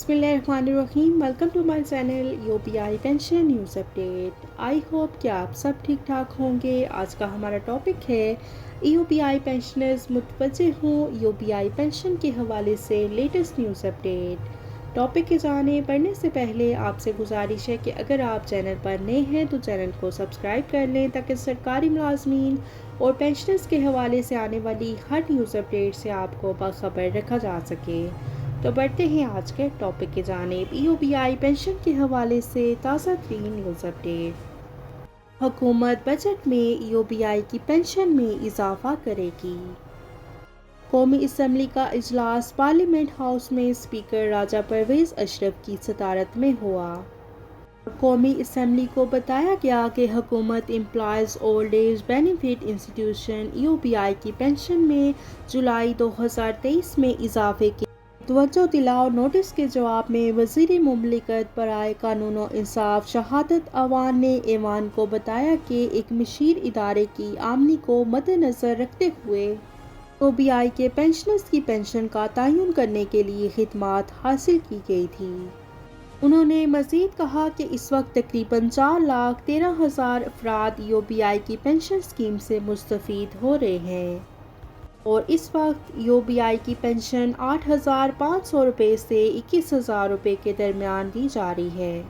बिस्मिल्लाहिर्रहमानिर्रहीम। Welcome to my channel UPI pension news update. I hope कि आप सब ठीक ठाक होंगे। आज का हमारा टॉपिक है यूपीआई पेंशनर्स मुतवज्जे हों यूपीआई पेंशन के हवाले से लेटेस्ट न्यूज़ अपडेट। टॉपिक के जाने पढ़ने से पहले आपसे गुजारिश है कि अगर आप चैनल पर नए हैं तो चैनल को सब्सक्राइब कर लें ताकि सरकारी मुलाजमीन और पेंशनर्स के हवाले से आने वाली हर न्यूज़ अपडेट से आपको बाखबर रखा जा सके। तो बढ़ते हैं आज के टॉपिक की जानिब। यूपीआई पेंशन के हवाले से ताज़ा तरीन न्यूज़ अपडेट। हुकूमत बजट में यूपीआई की पेंशन में इजाफा करेगी। कौमी असम्बली का इजलास पार्लियामेंट हाउस में स्पीकर राजा परवेज़ अशरफ की सदारत में हुआ। कौमी असम्बली को बताया गया कि हुकूमत employees old age benefit institution UPI की पेंशन में जुलाई 2023 में इजाफे के तवज्जो दिलाओ नोटिस के जवाब में वज़ीर मुमलिकत बराए कानून और इंसाफ शहादत अवान ने ऐवान को बताया कि एक मशीर इदारे की आमदनी को मद्देनज़र रखते हुए यूपीआई के पेंशनर्स की पेंशन का तयन करने के लिए खिदमात हासिल की गई थी। उन्होंने मज़ीद कहा कि इस वक्त तकरीबन 4,13,000 अफराद यूपीआई की पेंशन स्कीम से मुस्तफ़ीद हो रहे हैं और इस वक्त यूपीआई की पेंशन 8,500 रुपये से 21,000 रुपये के दरमियान दी जा रही है।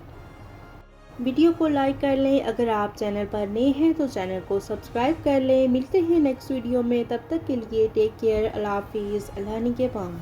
वीडियो को लाइक कर लें। अगर आप चैनल पर नए हैं तो चैनल को सब्सक्राइब कर लें। मिलते हैं नेक्स्ट वीडियो में, तब तक के लिए टेक केयर। अल्लाह हाफिज़। अल्लाह निगहबान।